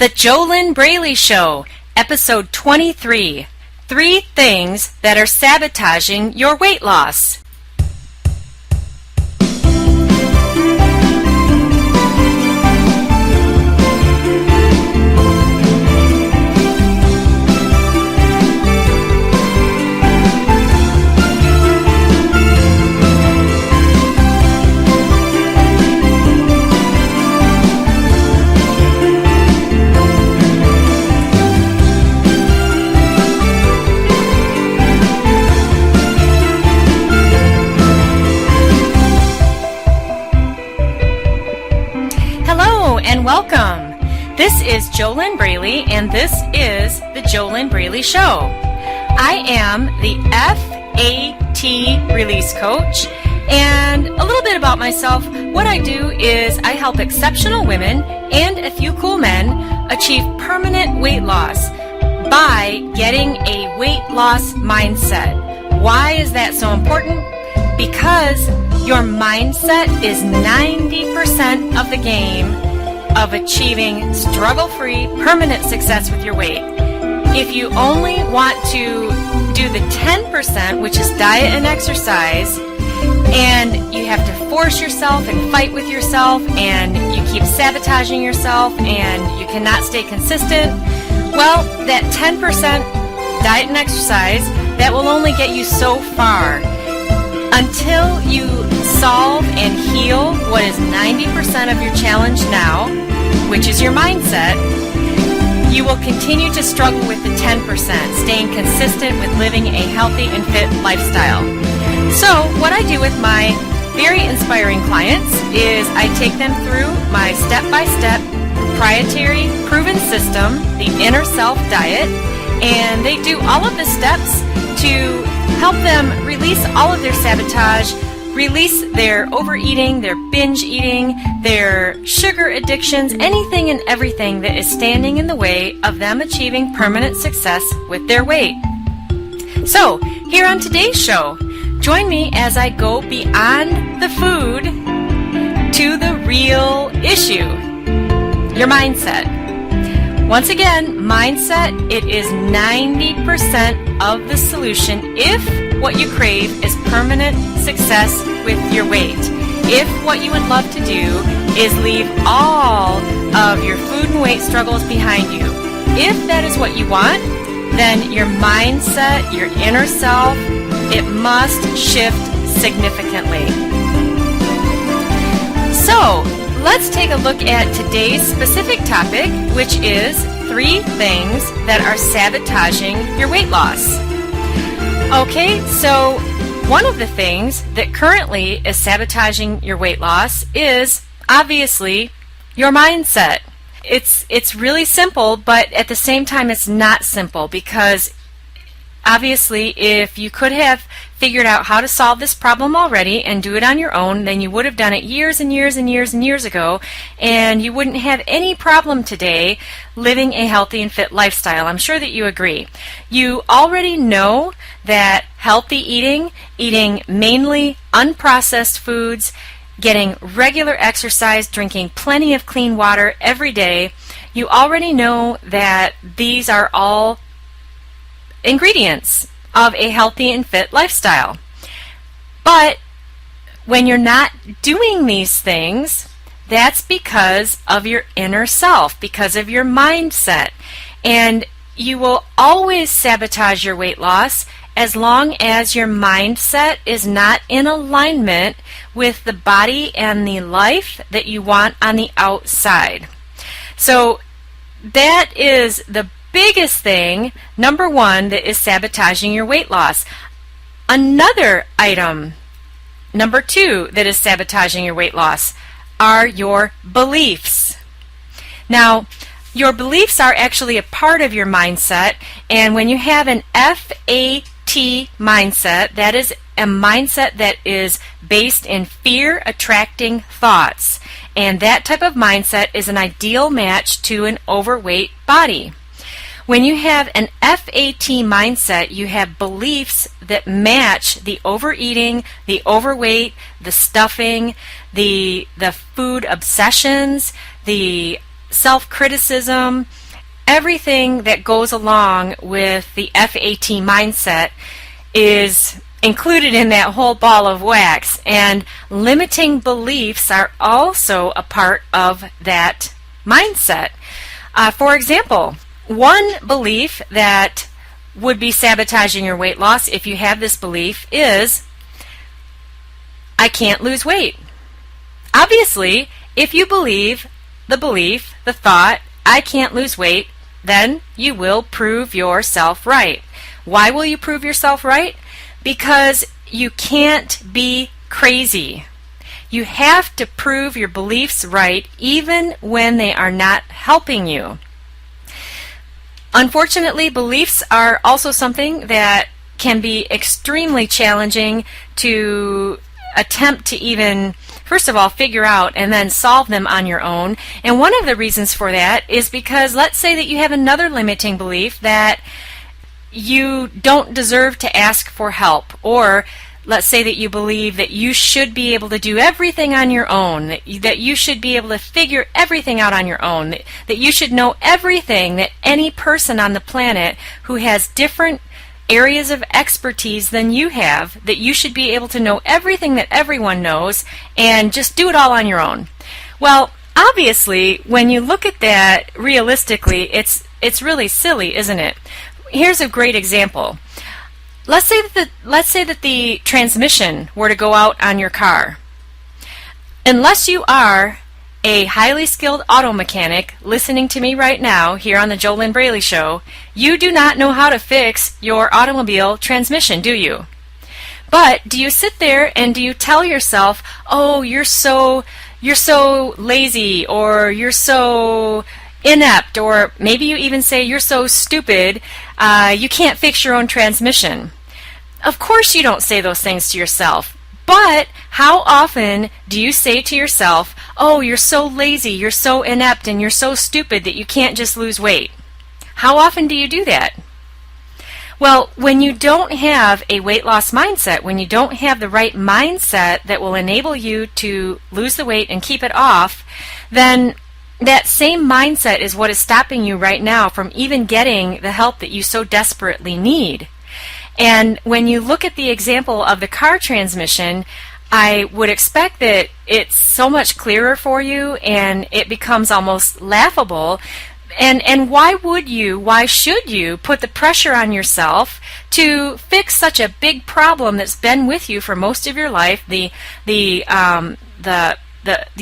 The JoLynn Braley Show, Episode 23, 3 Things That Are Sabotaging Your Weight Loss. And welcome. This is JoLynn Braley, and this is the JoLynn Braley Show. I am the FAT release coach, and a little bit about myself. What I do is I help exceptional women and a few cool men achieve permanent weight loss by getting a weight loss mindset. Why is that so important? Because your mindset is 90% of the game of achieving struggle-free, permanent success with your weight. If you only want to do the 10%, which is diet and exercise, and you have to force yourself and fight with yourself, and you keep sabotaging yourself, and you cannot stay consistent, well, that 10% diet and exercise, that will only get you so far. Until you solve and heal what is 90% of your challenge now, which is your mindset, you will continue to struggle with the 10%, staying consistent with living a healthy and fit lifestyle. So what I do with my very inspiring clients is I take them through my step-by-step proprietary proven system, the Inner Self Diet, and they do all of the steps to help them release all of their sabotage, release their overeating, their binge eating, their sugar addictions, anything and everything that is standing in the way of them achieving permanent success with their weight. So, here on today's show, join me as I go beyond the food to the real issue, your mindset. Once again, mindset, it is 90% of the solution if what you crave is permanent success with your weight. If what you would love to do is leave all of your food and weight struggles behind you. If that is what you want, then your mindset, your inner self, it must shift significantly. So, let's take a look at today's specific topic, which is 3 things that are sabotaging your weight loss. Okay, so one of the things that currently is sabotaging your weight loss is obviously your mindset. It's really simple, but at the same time it's not simple, because obviously if you could have figured out how to solve this problem already and do it on your own, then you would have done it years and years and years and years ago, and you wouldn't have any problem today living a healthy and fit lifestyle. I'm sure that you agree. You already know that healthy eating mainly unprocessed foods, getting regular exercise, drinking plenty of clean water every day, you already know that these are all ingredients of a healthy and fit lifestyle. But when you're not doing these things, that's because of your inner self, because of your mindset. And you will always sabotage your weight loss as long as your mindset is not in alignment with the body and the life that you want on the outside. So that is the biggest thing, number 1, that is sabotaging your weight loss. Another item, number 2, that is sabotaging your weight loss are your beliefs. Now, your beliefs are actually a part of your mindset, and when you have an FAT mindset, that is a mindset that is based in fear-attracting thoughts, and that type of mindset is an ideal match to an overweight body. When you have an FAT mindset, you have beliefs that match the overeating, the overweight, the stuffing, the food obsessions, the self-criticism, everything that goes along with the FAT mindset is included in that whole ball of wax, and limiting beliefs are also a part of that mindset. For example, one belief that would be sabotaging your weight loss, if you have this belief, is I can't lose weight. Obviously, if you believe the belief, the thought, I can't lose weight, then you will prove yourself right. Why will you prove yourself right? Because you can't be crazy. You have to prove your beliefs right even when they are not helping you. Unfortunately, beliefs are also something that can be extremely challenging to attempt to even, first of all, figure out and then solve them on your own. And one of the reasons for that is because let's say that you have another limiting belief that you don't deserve to ask for help, or let's say that you believe that you should be able to do everything on your own, that you should be able to figure everything out on your own, that you should know everything that any person on the planet who has different areas of expertise than you have, that you should be able to know everything that everyone knows and just do it all on your own. Well, obviously, when you look at that realistically, it's really silly, isn't it? Here's a great example. Let's say that the transmission were to go out on your car. Unless you are a highly skilled auto mechanic listening to me right now here on the JoLynn Braley Show, you do not know how to fix your automobile transmission, do you? But do you sit there and do you tell yourself, oh, you're so lazy, or you're so inept, or maybe you even say you're so stupid, you can't fix your own transmission? Of course you don't say those things to yourself, but how often do you say to yourself, oh, you're so lazy, you're so inept, and you're so stupid that you can't just lose weight? How often do you do that? Well, when you don't have a weight loss mindset, when you don't have the right mindset that will enable you to lose the weight and keep it off, then that same mindset is what is stopping you right now from even getting the help that you so desperately need. And when you look at the example of the car transmission, I would expect that it's so much clearer for you and it becomes almost laughable. And why should you put the pressure on yourself to fix such a big problem that's been with you for most of your life, the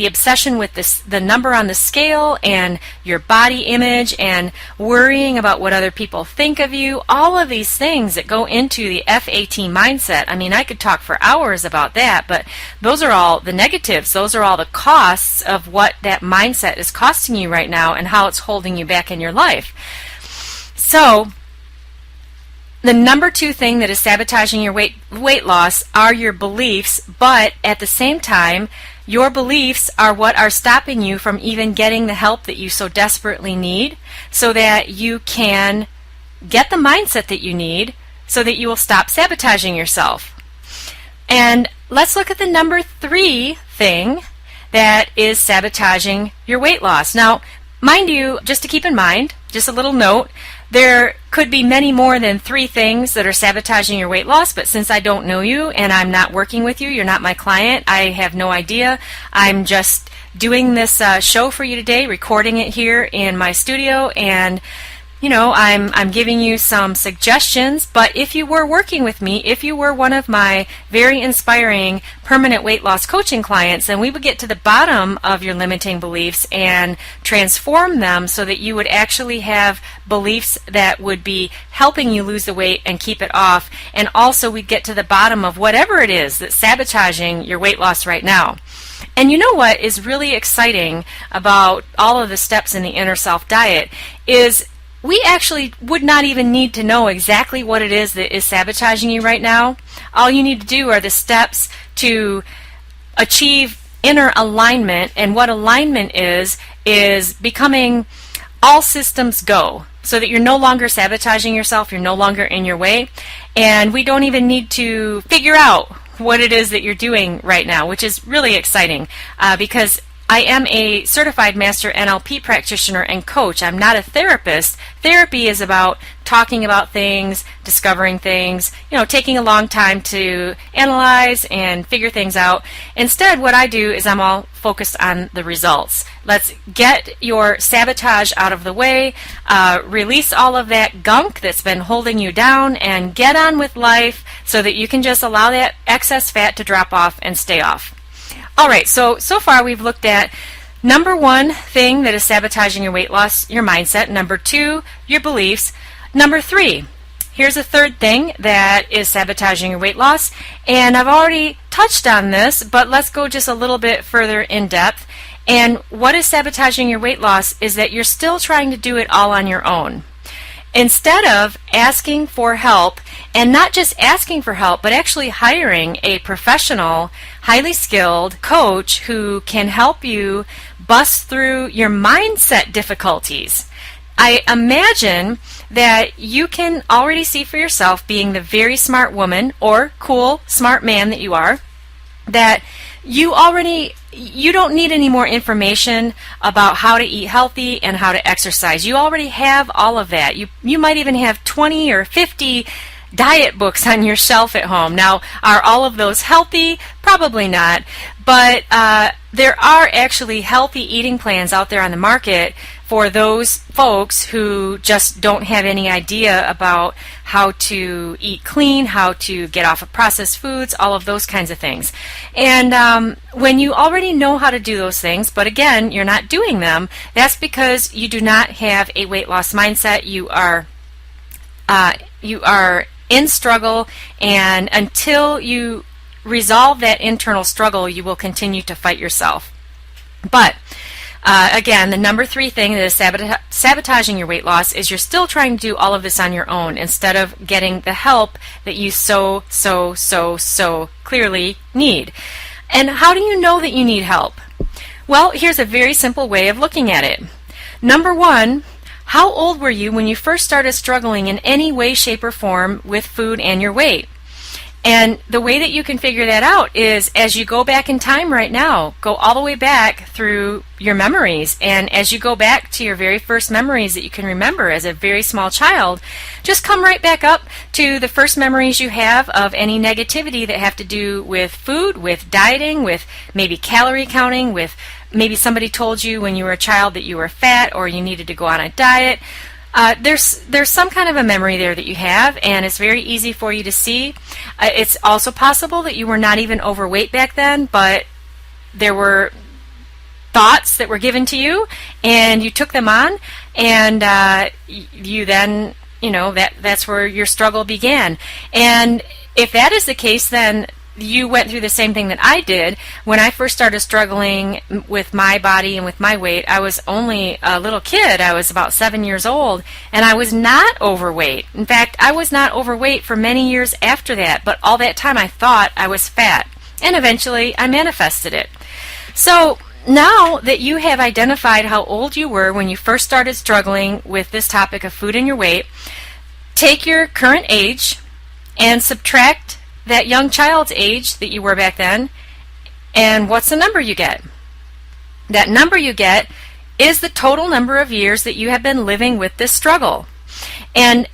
obsession with the number on the scale and your body image and worrying about what other people think of you, all of these things that go into the FAT mindset. I mean, I could talk for hours about that, but those are all the negatives. Those are all the costs of what that mindset is costing you right now and how it's holding you back in your life. So, the number two thing that is sabotaging your weight loss are your beliefs, but at the same time, your beliefs are what are stopping you from even getting the help that you so desperately need so that you can get the mindset that you need so that you will stop sabotaging yourself. And let's look at the number three thing that is sabotaging your weight loss. Now, mind you, just to keep in mind, just a little note, there could be many more than three things that are sabotaging your weight loss, but since I don't know you and I'm not working with you, you're not my client, I have no idea. I'm just doing this show for you today, recording it here in my studio, and I'm giving you some suggestions. But if you were working with me, if you were one of my very inspiring permanent weight loss coaching clients, then we would get to the bottom of your limiting beliefs and transform them so that you would actually have beliefs that would be helping you lose the weight and keep it off. And also we'd get to the bottom of whatever it is that's sabotaging your weight loss right now. And you know what is really exciting about all of the steps in the Inner Self Diet is we actually would not even need to know exactly what it is that is sabotaging you right now. All you need to do are the steps to achieve inner alignment, and what alignment is becoming all systems go, so that you're no longer sabotaging yourself, you're no longer in your way, and we don't even need to figure out what it is that you're doing right now, which is really exciting because I am a certified master NLP practitioner and coach. I'm not a therapist. Therapy is about talking about things, discovering things, taking a long time to analyze and figure things out. Instead, what I do is I'm all focused on the results. Let's get your sabotage out of the way, release all of that gunk that's been holding you down, and get on with life so that you can just allow that excess fat to drop off and stay off. All right, so far we've looked at number one thing that is sabotaging your weight loss, your mindset. Number two, your beliefs. Number three, here's a third thing that is sabotaging your weight loss. And I've already touched on this, but let's go just a little bit further in depth. And what is sabotaging your weight loss is that you're still trying to do it all on your own. Instead of asking for help, and not just asking for help, but actually hiring a professional, highly skilled coach who can help you bust through your mindset difficulties. I imagine that you can already see for yourself, being the very smart woman or cool, smart man that you are, that you don't need any more information about how to eat healthy and how to exercise. You already have all of that. You might even have 20 or 50 diet books on your shelf at home. Now, are all of those healthy? Probably not. But there are actually healthy eating plans out there on the market for those folks who just don't have any idea about how to eat clean, how to get off of processed foods, all of those kinds of things. And when you already know how to do those things, but again, you're not doing them, that's because you do not have a weight loss mindset. You are in struggle, and until you resolve that internal struggle, you will continue to fight yourself. But again, the number three thing that is sabotaging your weight loss is you're still trying to do all of this on your own instead of getting the help that you so clearly need. And how do you know that you need help? Well, here's a very simple way of looking at it. Number one, how old were you when you first started struggling in any way, shape, or form with food and your weight? And the way that you can figure that out is, as you go back in time right now, go all the way back through your memories. And as you go back to your very first memories that you can remember as a very small child, just come right back up to the first memories you have of any negativity that have to do with food, with dieting, with maybe calorie counting, with maybe somebody told you when you were a child that you were fat or you needed to go on a diet. There's some kind of a memory there that you have, and it's very easy for you to see. It's also possible that you were not even overweight back then, but there were thoughts that were given to you, and you took them on, and you then, that's where your struggle began. And if that is the case, then you went through the same thing that I did. When I first started struggling with my body and with my weight, I was only a little kid. I was about 7 years old, and I was not overweight. In fact, I was not overweight for many years after that, but all that time I thought I was fat, and eventually I manifested it. So now that you have identified how old you were when you first started struggling with this topic of food and your weight, take your current age and subtract that young child's age that you were back then, and what's the number you get? That number you get is the total number of years that you have been living with this struggle. And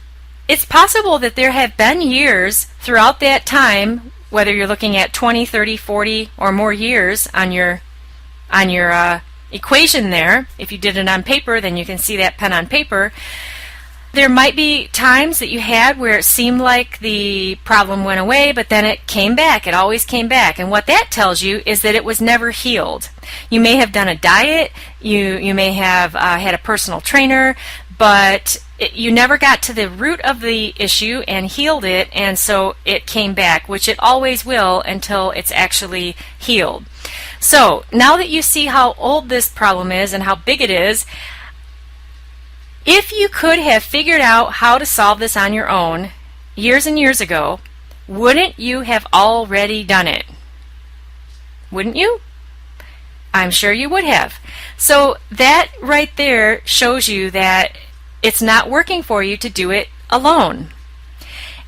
it's possible that there have been years throughout that time, whether you're looking at 20, 30, 40 or more years on your equation there. If you did it on paper, then you can see that pen on paper. There might be times that you had where it seemed like the problem went away, but then it came back. It always came back. And what that tells you is that it was never healed. You may have done a diet, you may have had a personal trainer, but you never got to the root of the issue and healed it, and so it came back, which it always will until it's actually healed. So now that you see how old this problem is and how big it is, if you could have figured out how to solve this on your own years and years ago, wouldn't you have already done it? Wouldn't you? I'm sure you would have. So that right there shows you that it's not working for you to do it alone.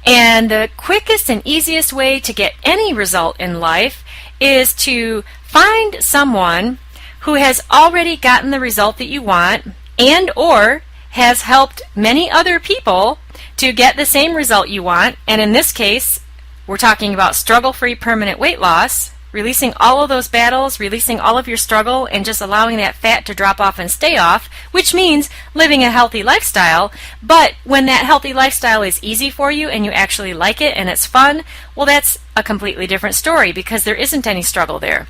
And the quickest and easiest way to get any result in life is to find someone who has already gotten the result that you want and or has helped many other people to get the same result you want. And in this case, we're talking about struggle-free permanent weight loss, releasing all of those battles, releasing all of your struggle, and just allowing that fat to drop off and stay off, which means living a healthy lifestyle. But when that healthy lifestyle is easy for you and you actually like it and it's fun, well, that's a completely different story because there isn't any struggle there.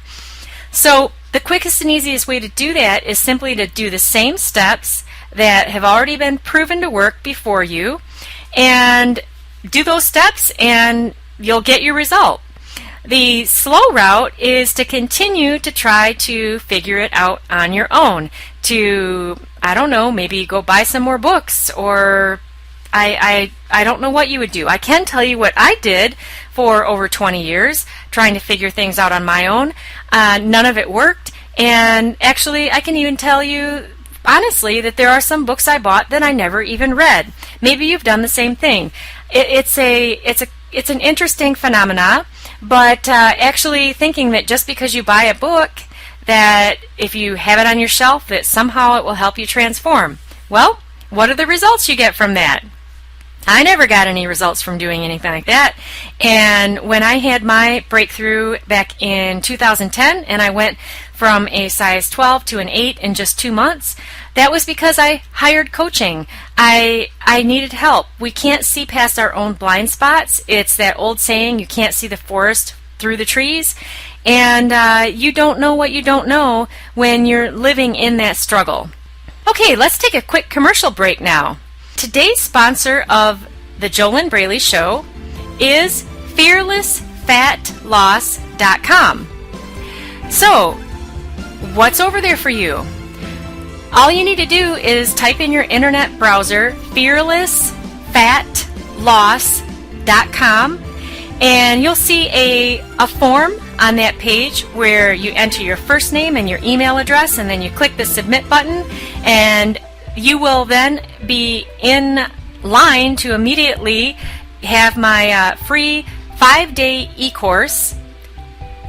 So the quickest and easiest way to do that is simply to do the same steps that have already been proven to work before you, and do those steps and you'll get your result. The slow route is to continue to try to figure it out on your own, to, I don't know, maybe go buy some more books, or I don't know what you would do. I can tell you what I did for over 20 years, trying to figure things out on my own. None of it worked, and actually I can even tell you honestly that there are some books I bought that I never even read. Maybe you've done the same thing. It's an interesting phenomena, but actually thinking that just because you buy a book, that if you have it on your shelf, that somehow it will help you transform. Well, what are the results you get from that? I never got any results from doing anything like that. And when I had my breakthrough back in 2010, and I went from a size 12 to an 8 in just 2 months, that was because I hired coaching. I needed help. We can't see past our own blind spots. It's that old saying, you can't see the forest through the trees. And you don't know what you don't know when you're living in that struggle. Okay, let's take a quick commercial break now. Today's sponsor of the JoLynn Braley Show is FearlessFatLoss.com. So, what's over there for you? All you need to do is type in your internet browser FearlessFatLoss.com, and you'll see a form on that page where you enter your first name and your email address, and then you click the submit button, and you will then be in line to immediately have my free 5-day e-course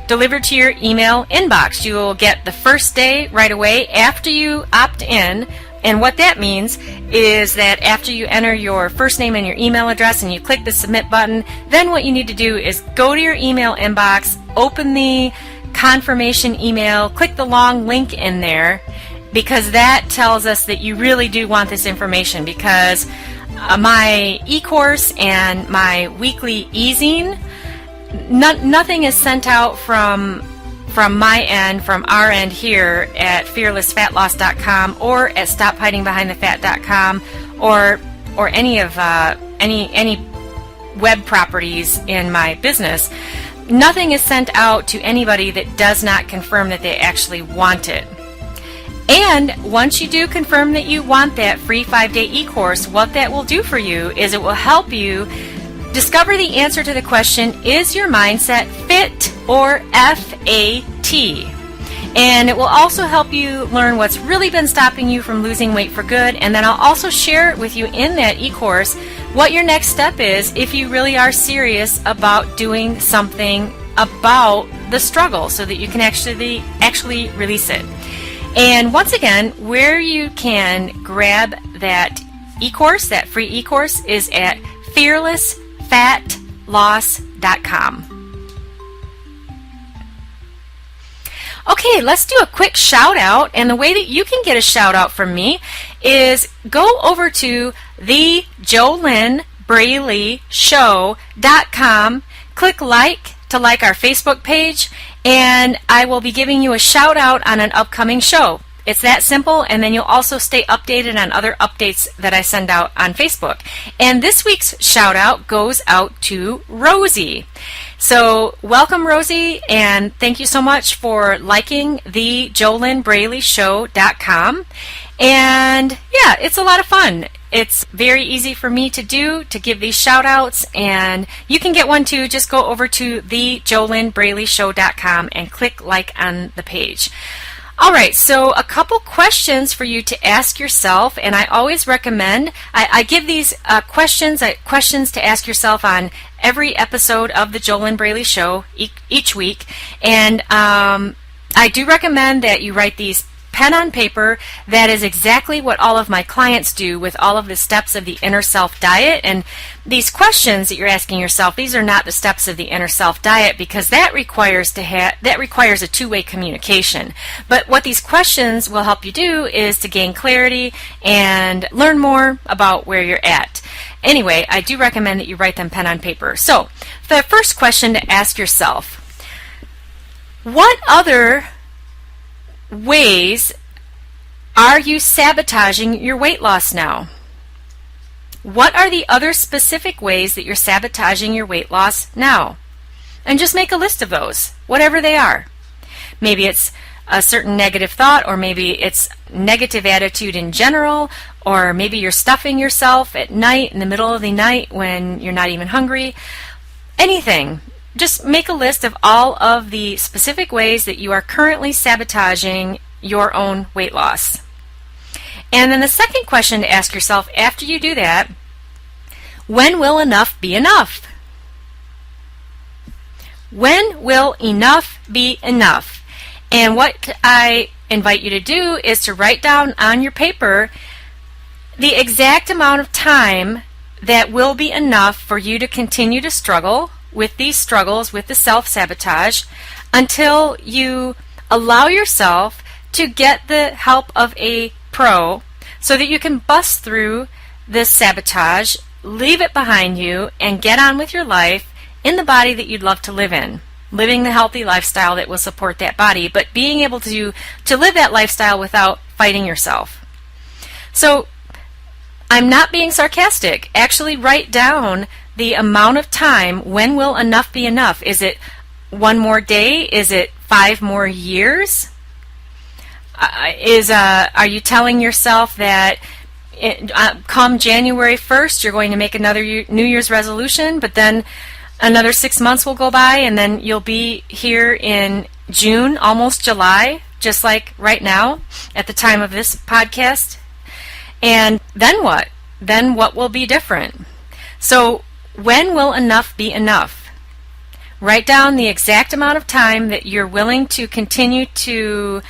delivered to your email inbox. You will get the first day right away after you opt in. And what that means is that after you enter your first name and your email address and you click the submit button, then what you need to do is go to your email inbox, open the confirmation email, click the long link in there, because that tells us that you really do want this information, because my e-course and my weekly e-zine, nothing is sent out from my end, from our end here at fearlessfatloss.com or at stophidingbehindthefat.com or any of any web properties in my business. Nothing is sent out to anybody that does not confirm that they actually want it. And once you do confirm that you want that free 5-day e-course, what that will do for you is it will help you discover the answer to the question, is your mindset fit or FAT? And it will also help you learn what's really been stopping you from losing weight for good. And then I'll also share with you in that e-course what your next step is if you really are serious about doing something about the struggle, so that you can actually release it. And once again, where you can grab that e-course, that free e-course, is at fearlessfatloss.com. Okay, let's do a quick shout out, and the way that you can get a shout out from me is go over to the JoLynn Braley Show.com, click like to like our Facebook page, and I will be giving you a shout out on an upcoming show. It's that simple, and then you'll also stay updated on other updates that I send out on Facebook. And this week's shout out goes out to Rosie. So welcome, Rosie, and thank you so much for liking the JoLynnBraleyShow.com. And yeah, it's a lot of fun. It's very easy for me to do, to give these shout outs, and you can get one too. Just go over to the JoLynnBraleyShow.com and click like on the page. All right, so a couple questions for you to ask yourself, and I always recommend, I give these questions to ask yourself on every episode of the JoLynn Braley Show each week, and I do recommend that you write these pen on paper. That is exactly what all of my clients do with all of the steps of the inner self diet. And these questions that you're asking yourself, these are not the steps of the inner self diet, because that requires a two-way communication. But what these questions will help you do is to gain clarity and learn more about where you're at. Anyway, I do recommend that you write them pen on paper. So, the first question to ask yourself: what other ways are you sabotaging your weight loss now? What are the other specific ways that you're sabotaging your weight loss now? And just make a list of those, whatever they are. Maybe it's a certain negative thought, or maybe it's negative attitude in general, or maybe you're stuffing yourself at night, in the middle of the night when you're not even hungry. Anything. Just make a list of all of the specific ways that you are currently sabotaging your own weight loss. And then the second question to ask yourself after you do that: when will enough be enough? When will enough be enough? And what I invite you to do is to write down on your paper the exact amount of time that will be enough for you to continue to struggle with these struggles, with the self-sabotage, until you allow yourself to get the help of a pro so that you can bust through this sabotage, leave it behind you, and get on with your life in the body that you'd love to live in, living the healthy lifestyle that will support that body, but being able to live that lifestyle without fighting yourself. So I'm not being sarcastic. Actually write down the amount of time. When will enough be enough? Is it one more day? Is it 5 more years? Are you telling yourself that come January 1st you're going to make another New Year's resolution, but then another 6 months will go by and then you'll be here in June, almost July, just like right now at the time of this podcast? And then what? Then what will be different? So when will enough be enough? Write down the exact amount of time that you're willing to continue to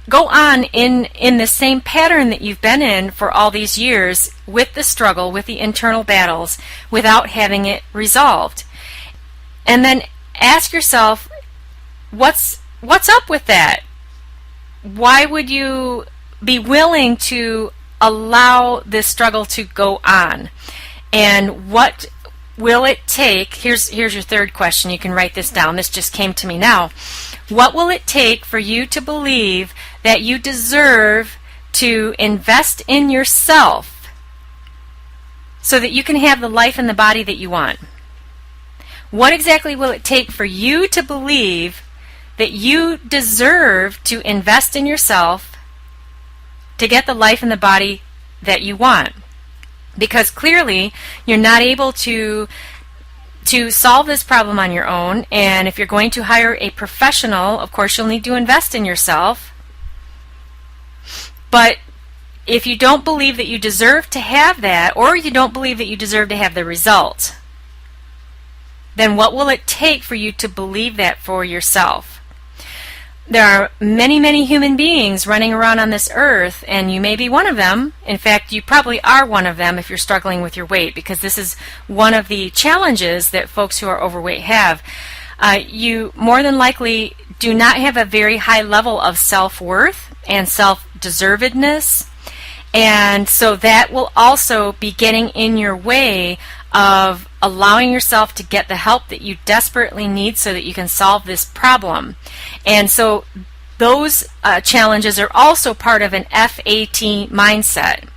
go on in the same pattern that you've been in for all these years, with the struggle, with the internal battles, without having it resolved. And then ask yourself, what's up with that? Why would you be willing to allow this struggle to go on? And what will it take? Here's your third question. You can write this down. This just came to me now. What will it take for you to believe that you deserve to invest in yourself so that you can have the life and the body that you want? What exactly will it take for you to believe that you deserve to invest in yourself to get the life and the body that you want? Because clearly you're not able to solve this problem on your own, and if you're going to hire a professional, of course you'll need to invest in yourself. But if you don't believe that you deserve to have that, or you don't believe that you deserve to have the result, then what will it take for you to believe that for yourself? There are many, many human beings running around on this earth, and you may be one of them. In fact, you probably are one of them if you're struggling with your weight, because this is one of the challenges that folks who are overweight have. You more than likely do not have a very high level of self-worth and self-deservedness, and so that will also be getting in your way of allowing yourself to get the help that you desperately need so that you can solve this problem. And so those challenges are also part of an FAT mindset.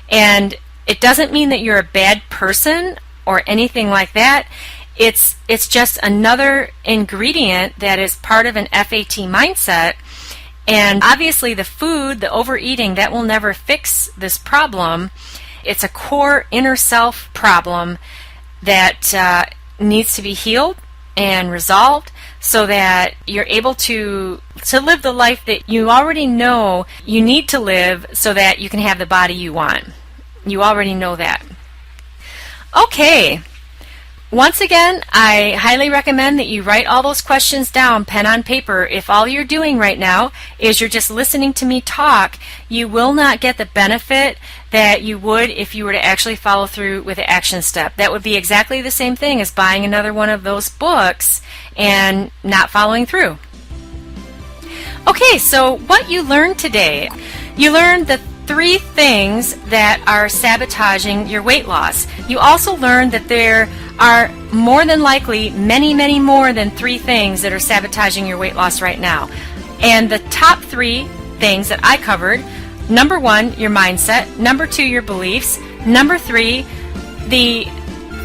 And it doesn't mean that you're a bad person or anything like that. It's just another ingredient that is part of an FAT mindset. And obviously the food, the overeating, that will never fix this problem. It's a core inner self problem that needs to be healed and resolved so that you're able to live the life that you already know you need to live so that you can have the body you want. You already know that. Okay. once again, I highly recommend that you write all those questions down, pen on paper. If all you're doing right now is you're just listening to me talk, you will not get the benefit that you would if you were to actually follow through with the action step. That would be exactly the same thing as buying another one of those books and not following through. Okay, so what you learned today, you learned the 3 things that are sabotaging your weight loss. You also learned that there are more than likely many, many more than 3 things that are sabotaging your weight loss right now. And the top 3 things that I covered, number 1, your mindset, number 2, your beliefs, number 3, the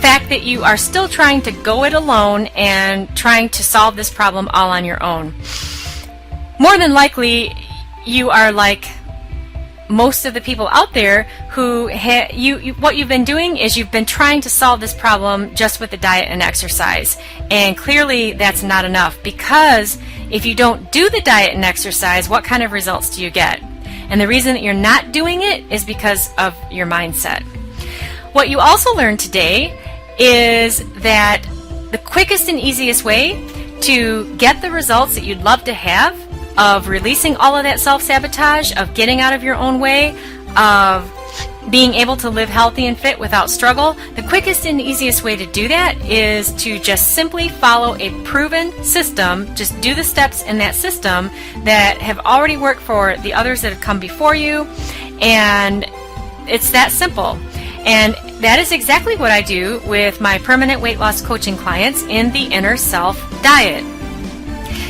fact that you are still trying to go it alone and trying to solve this problem all on your own. More than likely, you are like most of the people out there who what you've been doing is you've been trying to solve this problem just with the diet and exercise. And clearly that's not enough, because if you don't do the diet and exercise, what kind of results do you get? And the reason that you're not doing it is because of your mindset. What you also learned today is that the quickest and easiest way to get the results that you'd love to have, of releasing all of that self-sabotage, of getting out of your own way, of being able to live healthy and fit without struggle, the quickest and easiest way to do that is to just simply follow a proven system. Just do the steps in that system that have already worked for the others that have come before you, and it's that simple. And that is exactly what I do with my permanent weight loss coaching clients in the Inner Self Diet.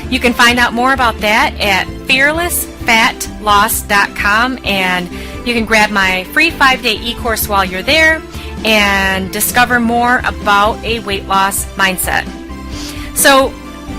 You can find out more about that at fearlessfatloss.com, and you can grab my free 5-day e-course while you're there and discover more about a weight loss mindset. So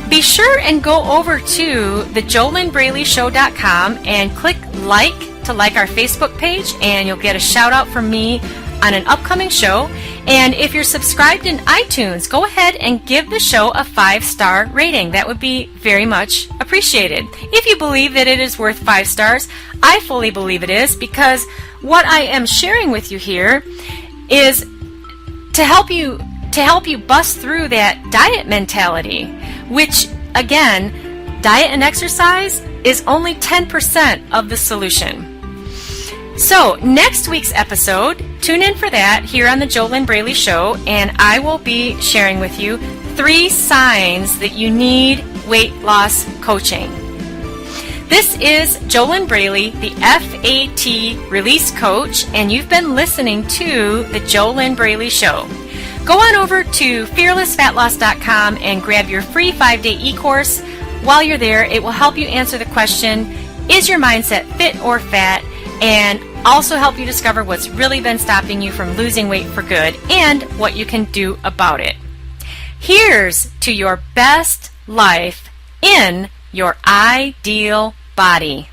be sure and go over to the JoLynnBraleyShow.com and click like to like our Facebook page, and you'll get a shout out from me on an upcoming show. And if you're subscribed in iTunes, go ahead and give the show a 5-star rating. That would be very much appreciated. If you believe that it is worth 5 stars, I fully believe it is, because what I am sharing with you here is to help you bust through that diet mentality, which again, diet and exercise is only 10% of the solution. So next week's episode, tune in for that here on the JoLynn Braley Show, and I will be sharing with you 3 signs that you need weight loss coaching. This is JoLynn Braley, the FAT Release Coach, and you've been listening to the JoLynn Braley Show. Go on over to fearlessfatloss.com and grab your free 5-day e-course. While you're there, it will help you answer the question, is your mindset fit or fat? And also help you discover what's really been stopping you from losing weight for good and what you can do about it. Here's to your best life in your ideal body.